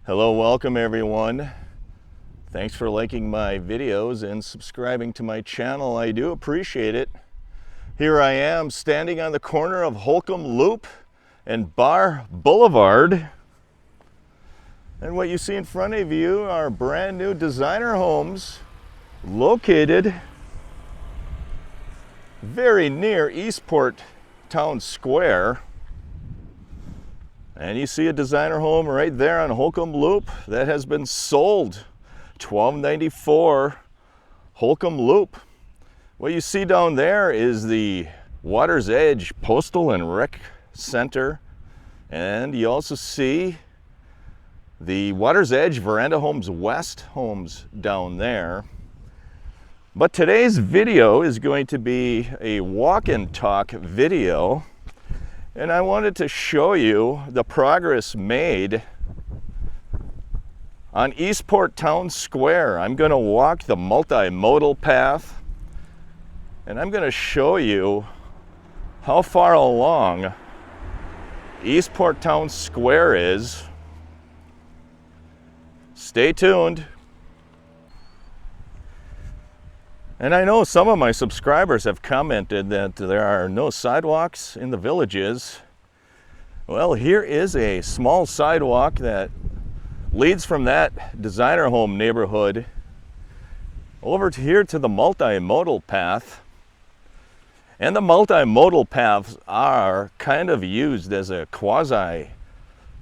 Hello, welcome everyone. Thanks for liking my videos and subscribing to my channel. I do appreciate it. Here I am standing on the corner of Holcomb Loop and Bar Boulevard. And what you see in front of you are brand new designer homes located very near Eastport Town Square. And you see a designer home right there on Holcomb Loop that has been sold. 1294 Holcomb Loop. What you see down there is the Water's Edge Postal and Rec Center. And you also see the Water's Edge Veranda Homes West homes down there. But today's video is going to be a walk and talk video. And I wanted to show you the progress made on Eastport Town Square. I'm going to walk the multimodal path and I'm going to show you how far along Eastport Town Square is. Stay tuned. And I know some of my subscribers have commented that there are no sidewalks in the villages. Well, here is a small sidewalk that leads from that designer home neighborhood over to here to the multimodal path. And the multimodal paths are kind of used as a quasi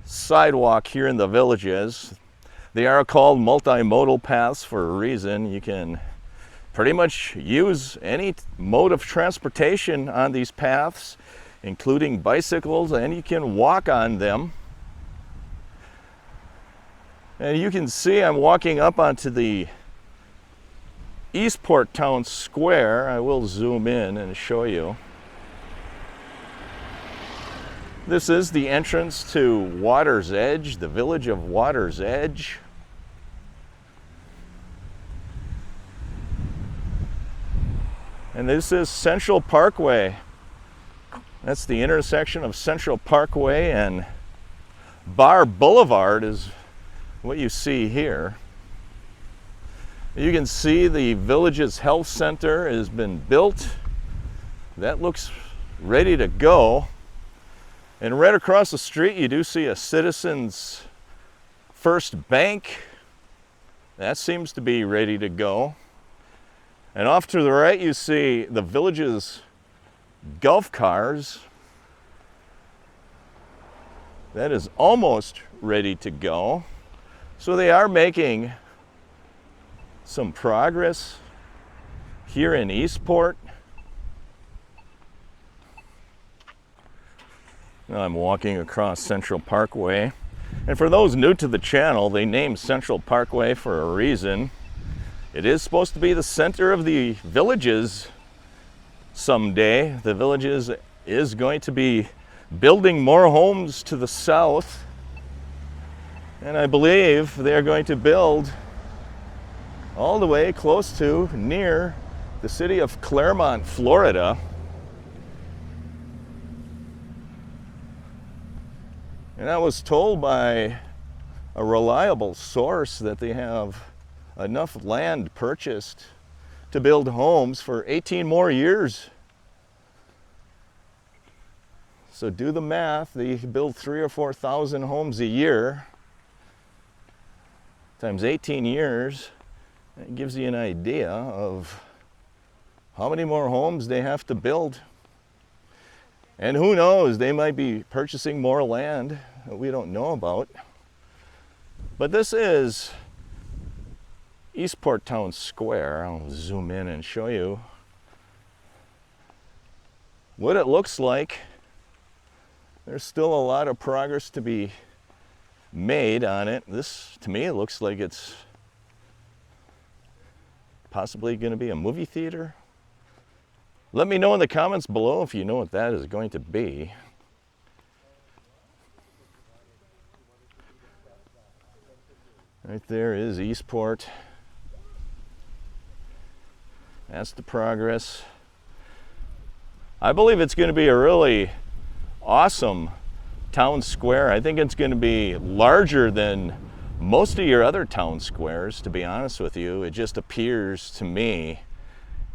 sidewalk here in the villages. They are called multimodal paths for a reason. You can pretty much use any mode of transportation on these paths, including bicycles, and you can walk on them. And you can see I'm walking up onto the Eastport Town Square. I will zoom in and show you. This is the entrance to Water's Edge, the village of Water's Edge. And this is Central Parkway. That's the intersection of Central Parkway and Bar Boulevard is what you see here. You can see the village's health center has been built. That looks ready to go. And right across the street you do see a Citizens First Bank. That seems to be ready to go. And off to the right you see the village's golf cars. That is almost ready to go. So they are making some progress here in Eastport. Now I'm walking across Central Parkway. And for those new to the channel, they named Central Parkway for a reason. It is supposed to be the center of the villages someday. The villages is going to be building more homes to the south. And I believe they're going to build all the way close to near the city of Claremont, Florida. And I was told by a reliable source that they have enough land purchased to build homes for 18 more years. So do the math. They build 3,000 or 4,000 homes a year times 18 years. It gives you an idea of how many more homes they have to build. And who knows, they might be purchasing more land that we don't know about. But this is Eastport Town Square. I'll zoom in and show you what it looks like. There's still a lot of progress to be made on it. This, to me, it looks like it's possibly going to be a movie theater. Let me know in the comments below if you know what that is going to be. Right there is Eastport. That's the progress. I believe it's going to be a really awesome town square. I think it's going to be larger than Most of your other town squares, to be honest with you, it just appears to me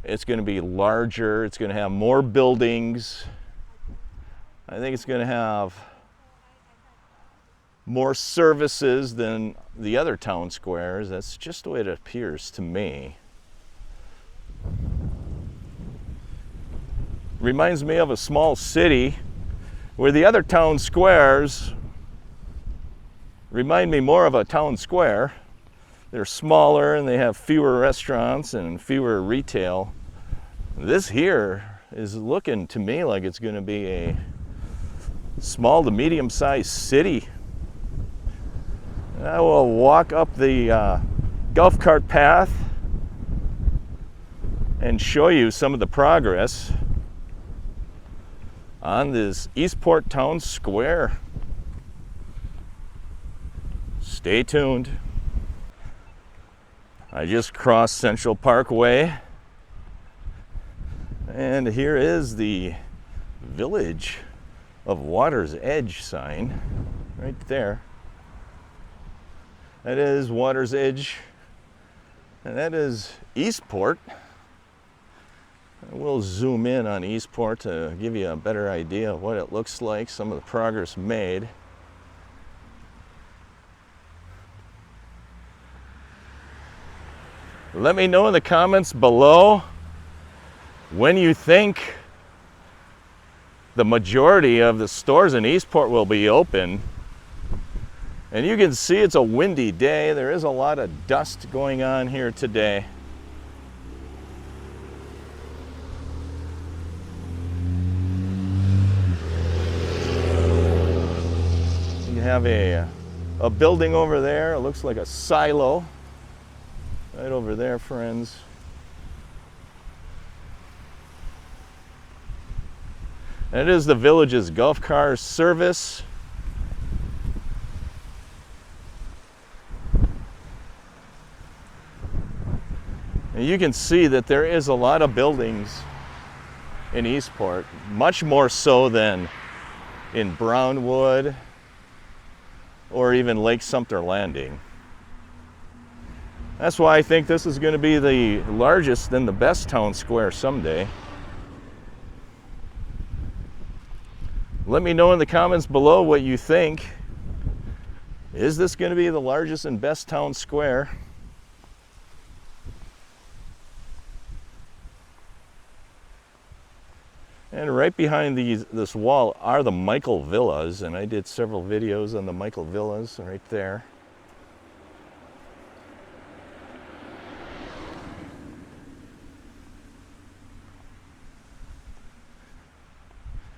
it's going to be larger, it's going to have more buildings. I think it's going to have more services than the other town squares. That's just the way it appears to me. Reminds me of a small city where the other town squares remind me more of a town square. They're smaller and they have fewer restaurants and fewer retail. This here is looking to me like it's going to be a small to medium-sized city. I will walk up the golf cart path and show you some of the progress on this Eastport Town Square. Stay tuned. I just crossed Central Parkway, and here is the Village of Water's Edge sign right there. That is Water's Edge, and that is Eastport. We'll zoom in on Eastport to give you a better idea of what it looks like, some of the progress made. Let me know in the comments below when you think the majority of the stores in Eastport will be open. And you can see it's a windy day. There is a lot of dust going on here today. You have a building over there. It looks like a silo. Right over there, friends. And it is the village's golf car service. And you can see that there is a lot of buildings in Eastport, much more so than in Brownwood or even Lake Sumter Landing. That's why I think this is going to be the largest and the best town square someday. Let me know in the comments below what you think. Is this going to be the largest and best town square? And right behind this wall are the Michael Villas, and I did several videos on the Michael Villas right there.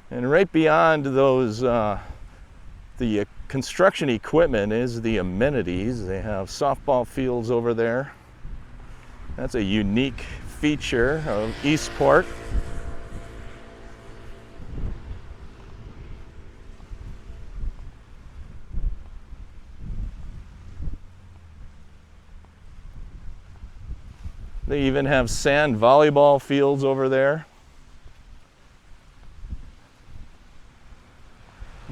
And right beyond those, the construction equipment is the amenities. They have softball fields over there. That's a unique feature of Eastport. They even have sand volleyball fields over there.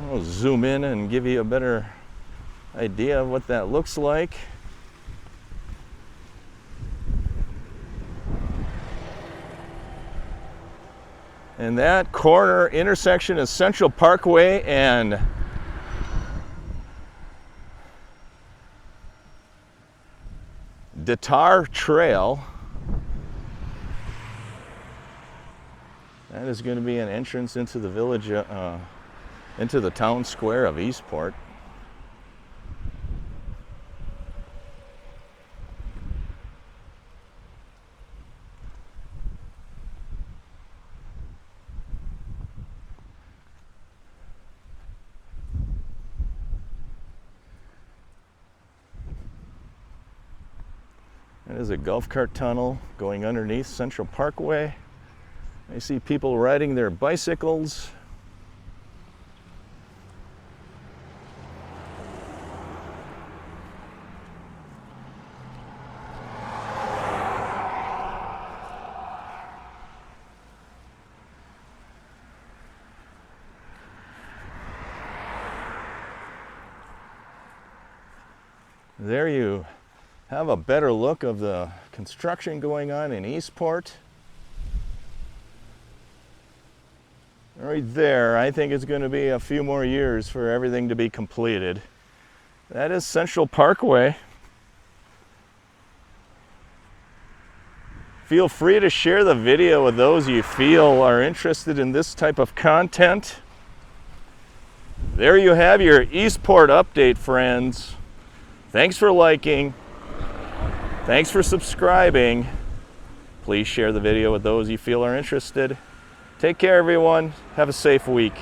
I'll zoom in and give you a better idea of what that looks like. And that corner intersection is Central Parkway and Detar Trail. That is going to be an entrance into the village, into the town square of Eastport. It is a golf cart tunnel going underneath Central Parkway. I see people riding their bicycles. There you have a better look of the construction going on in Eastport. Right there, I think it's going to be a few more years for everything to be completed. That is Central Parkway. Feel free to share the video with those you feel are interested in this type of content. There you have your Eastport update, friends. Thanks for liking. Thanks for subscribing. Please share the video with those you feel are interested. Take care, everyone. Have a safe week.